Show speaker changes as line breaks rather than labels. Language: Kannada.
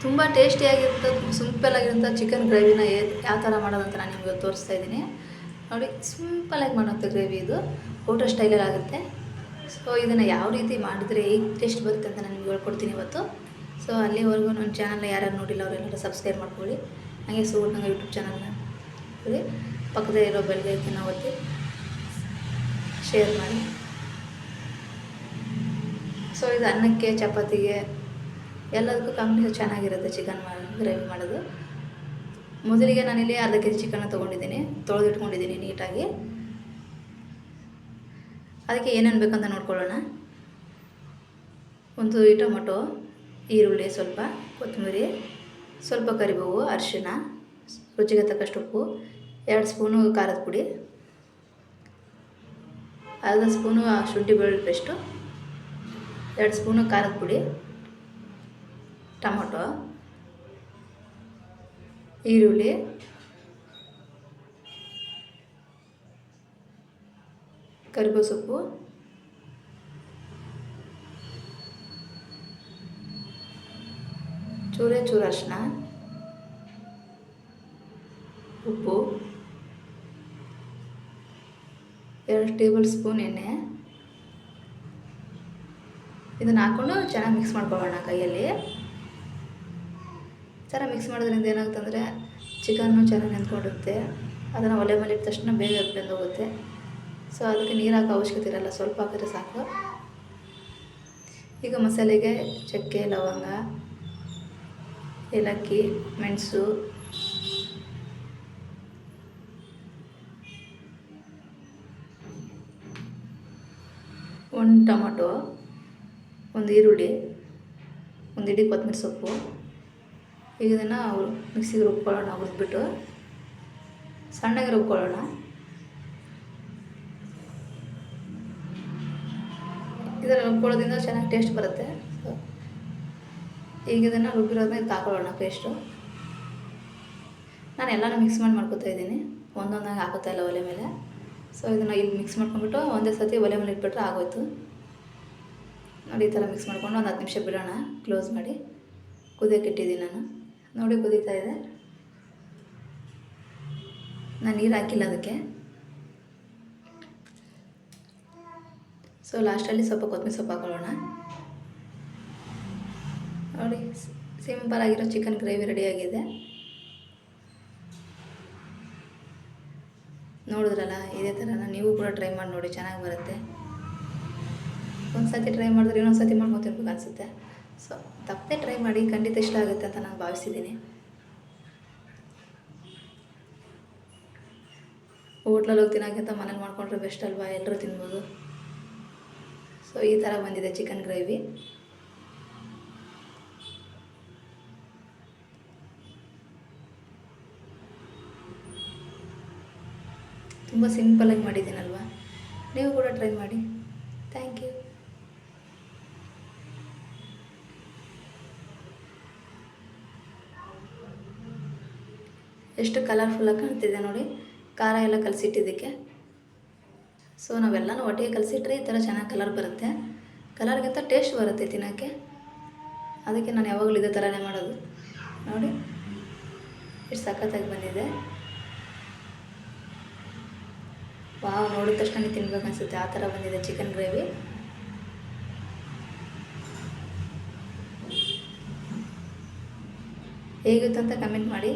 ತುಂಬ ಟೇಸ್ಟಿಯಾಗಿರುತ್ತೆ, ಸಿಂಪಲ್ಲಾಗಿರೋಂಥ ಚಿಕನ್ ಗ್ರೇವಿನ ಯಾವ ಥರ ಮಾಡೋದಂತ ನಾನು ನಿಮಗೆ ತೋರಿಸ್ತಾ ಇದ್ದೀನಿ ನೋಡಿ. ಸಿಂಪಲಾಗಿ ಮಾಡೋಂಥ ಗ್ರೇವಿ ಇದು, ಹೋಟೆಲ್ ಸ್ಟೈಲಲ್ಲಿ ಆಗುತ್ತೆ. ಸೊ ಇದನ್ನು ಯಾವ ರೀತಿ ಮಾಡಿದ್ರೆ ಹೇಗೆ ಟೇಸ್ಟ್ ಬರುತ್ತೆ ಅಂತ ನಾನು ನಿಮ್ಗೆ ಹೇಳ್ಕೊಡ್ತೀನಿ ಇವತ್ತು. ಸೊ ಅಲ್ಲಿವರೆಗೂ ನನ್ನ ಚಾನಲ್ನ ಯಾರ್ಯಾರು ನೋಡಿಲ್ಲ ಅವರೆಲ್ಲರೂ ಸಬ್ಸ್ಕ್ರೈಬ್ ಮಾಡ್ಕೊಳ್ಳಿ. ಹಾಗೆ ನಂಗೆ ಯೂಟ್ಯೂಬ್ ಚಾನಲ್ನ ನೋಡಿ, ಪಕ್ಕದಲ್ಲಿ ಇರೋ ಬೆಲ್ಗೈಕನ್ನ ಒತ್ತಿ ಶೇರ್ ಮಾಡಿ. ಸೊ ಇದು ಅನ್ನಕ್ಕೆ, ಚಪಾತಿಗೆ ಎಲ್ಲದಕ್ಕೂ ಕಾಂಬಿನೇಷನ್ ಚೆನ್ನಾಗಿರುತ್ತೆ ಚಿಕನ್ ಗ್ರೇವಿ ಮಾಡೋದು. ಮೊದಲಿಗೆ ನಾನಿಲ್ಲಿ ಅರ್ಧ ಕೆಜಿ ಚಿಕನ್ನ ತೊಗೊಂಡಿದ್ದೀನಿ, ತೊಳೆದಿಟ್ಕೊಂಡಿದ್ದೀನಿ ನೀಟಾಗಿ. ಅದಕ್ಕೆ ಏನೇನು ಬೇಕಂತ ನೋಡ್ಕೊಳ್ಳೋಣ. ಒಂದು ಟೊಮೊಟೊ, ಈರುಳ್ಳಿ, ಸ್ವಲ್ಪ ಕೊತ್ತಂಬರಿ, ಸ್ವಲ್ಪ ಕರಿಬೇವು, ಅರಿಶಿಣ, ರುಚಿಗೆ ತಕ್ಕಷ್ಟು ಉಪ್ಪು, 2 ಸ್ಪೂನು ಖಾರದ ಪುಡಿ, ಅರ್ಧ ಸ್ಪೂನು ಶುಂಠಿ ಬೆಳ್ಳುಳ್ಳಿ ಪೇಸ್ಟು, 2 ಸ್ಪೂನು ಖಾರದ ಪುಡಿ, ಟೊಮೊಟೊ, ಈರುಳ್ಳಿ, ಕರಿಬೇವು ಸೊಪ್ಪು, ಚೂರು ಅರಿಶಿನ, ಉಪ್ಪು, 2 ಟೇಬಲ್ ಸ್ಪೂನ್ ಎಣ್ಣೆ. ಇದನ್ನು ಹಾಕ್ಕೊಂಡು ಚೆನ್ನಾಗಿ ಮಿಕ್ಸ್ ಮಾಡ್ಕೊಳ್ಳೋಣ ಕೈಯಲ್ಲಿ. ಚೆನ್ನಾಗಿ ಮಿಕ್ಸ್ ಮಾಡೋದ್ರಿಂದ ಏನಾಗುತ್ತಂದರೆ ಚಿಕನ್ನು ಚೆನ್ನಾಗಿ ನೆಂದ್ಕೊಂಡಿರುತ್ತೆ. ಅದನ್ನು ಒಲೆ ಮೇಲೆ ಇಟ್ಟ ತಕ್ಷಣ ಬೇಗ ಬೆಂದೋಗುತ್ತೆ. ಸೊ ಅದಕ್ಕೆ ನೀರು ಹಾಕೋ ಅವಶ್ಯಕತೆ ಇರಲ್ಲ, ಸ್ವಲ್ಪ ಹಾಕಿದ್ರೆ ಸಾಕು. ಈಗ ಮಸಾಲೆಗೆ ಚಕ್ಕೆ, ಲವಂಗ, ಏಲಕ್ಕಿ, ಮೆಣಸು, ಒಂದು ಟೊಮೊಟೊ, ಒಂದು ಈರುಳ್ಳಿ, ಒಂದು ಇಡೀ ಕೊತ್ತಂಬರಿ ಸೊಪ್ಪು. ಈಗ ಇದನ್ನು ಮಿಕ್ಸಿಗೆ ರುಬ್ಕೊಳ್ಳೋಣ. ಹುರಿದ್ಬಿಟ್ಟು ಸಣ್ಣಗೆ ರುಬ್ಕೊಳ್ಳೋಣ. ಇದನ್ನು ರುಬ್ಕೊಳ್ಳೋದ್ರಿಂದ ಚೆನ್ನಾಗಿ ಟೇಸ್ಟ್ ಬರುತ್ತೆ. ಈಗ ಇದನ್ನು ರುಬ್ಬಿರೋದನ್ನ ಇದು ಹಾಕೊಳ್ಳೋಣ ಪೇಸ್ಟು. ನಾನು ಎಲ್ಲನೂ ಮಿಕ್ಸ್ ಮಾಡ್ಕೊತಾ ಇದ್ದೀನಿ, ಒಂದೊಂದಾಗಿ ಹಾಕೋತಾ ಇಲ್ಲ ಒಲೆ ಮೇಲೆ. ಸೊ ಇದನ್ನು ಇಲ್ಲಿ ಮಿಕ್ಸ್ ಮಾಡ್ಕೊಂಡ್ಬಿಟ್ಟು ಒಂದೇ ಸತಿ ಒಲೆ ಮೇಲೆ ಇಟ್ಬಿಟ್ರೆ ಆಗೋಯ್ತು ನೋಡಿ. ಈ ಥರ ಮಿಕ್ಸ್ ಮಾಡ್ಕೊಂಡು ಒಂದು 10 ನಿಮಿಷ ಬಿಡೋಣ, ಕ್ಲೋಸ್ ಮಾಡಿ. ಕುದಿಯೋಕೆ ಇಟ್ಟಿದ್ದೀನಿ ನಾನು ನೋಡಿ, ಕುದೀತಾ ಇದೆ. ನಾನು ನೀರು ಹಾಕಿಲ್ಲ ಅದಕ್ಕೆ. ಸೊ ಲಾಸ್ಟಲ್ಲಿ ಸ್ವಲ್ಪ ಕೊತ್ತಂಬರಿ ಸೊಪ್ಪು ಹಾಕೊಳ್ಳೋಣ ನೋಡಿ. ಸಿಂಪಲಾಗಿರೋ ಚಿಕನ್ ಗ್ರೇವಿ ರೆಡಿಯಾಗಿದೆ. ನೋಡಿದ್ರಲ್ಲ, ಇದೇ ಥರನ ನೀವು ಕೂಡ ಟ್ರೈ ಮಾಡಿ ನೋಡಿ, ಚೆನ್ನಾಗಿ ಬರುತ್ತೆ. ಒಂದು ಸತಿ ಟ್ರೈ ಮಾಡಿದ್ರೆ ಇನ್ನೊಂದು ಸತಿ ಮಾಡ್ಕೊಂಡು ತಿನ್ಬೇಕು ಅನಿಸುತ್ತೆ. ಸೊ ತಪ್ಪದೆ ಟ್ರೈ ಮಾಡಿ, ಖಂಡಿತ ಇಷ್ಟ ಆಗುತ್ತೆ ಅಂತ ನಾನು ಭಾವಿಸಿದ್ದೀನಿ. ಹೋಟ್ಲಲ್ಲಿ ಹೋಗಿ ತಿನ್ನೋಕ್ಕಿಂತ ಮನೇಲಿ ಮಾಡ್ಕೊಂಡ್ರೆ ಬೆಸ್ಟ್ ಅಲ್ವಾ, ಎಲ್ಲರೂ ತಿನ್ಬೋದು. ಸೊ ಈ ಥರ ಬಂದಿದೆ ಚಿಕನ್ ಗ್ರೇವಿ. ತುಂಬ ಸಿಂಪಲಾಗಿ ಮಾಡಿದ್ದೀನಲ್ವ, ನೀವು ಕೂಡ ಟ್ರೈ ಮಾಡಿ. Thank you. ಎಷ್ಟು ಕಲರ್ಫುಲ್ಲಾಗಿ ಕಾಣ್ತಿದೆ ನೋಡಿ, ಖಾರ ಎಲ್ಲ ಕಲಸಿಟ್ಟಿದ್ದಕ್ಕೆ. ಸೊ ನಾವೆಲ್ಲನೂ ಒಟ್ಟಿಗೆ ಕಲಸಿಟ್ರೆ ಈ ಥರ ಚೆನ್ನಾಗಿ ಕಲರ್ ಬರುತ್ತೆ. ಕಲರ್ಗಿಂತ ಟೇಸ್ಟ್ ಬರುತ್ತೆ ತಿನ್ನೋಕ್ಕೆ. ಅದಕ್ಕೆ ನಾನು ಯಾವಾಗಲೂ ಇದೇ ಥರನೇ ಮಾಡೋದು ನೋಡಿ. ಎಷ್ಟು ಸಖತ್ತಾಗಿ ಬಂದಿದೆ. ವಾವ್, ನೋಡಿದ ತಕ್ಷಣ ತಿನ್ಬೇಕು ಅನಿಸುತ್ತೆ, ಆ ಥರ ಬಂದಿದೆ ಚಿಕನ್ ಗ್ರೇವಿ. ಹೇಗಿತ್ತು ಅಂತ ಕಮೆಂಟ್ ಮಾಡಿ.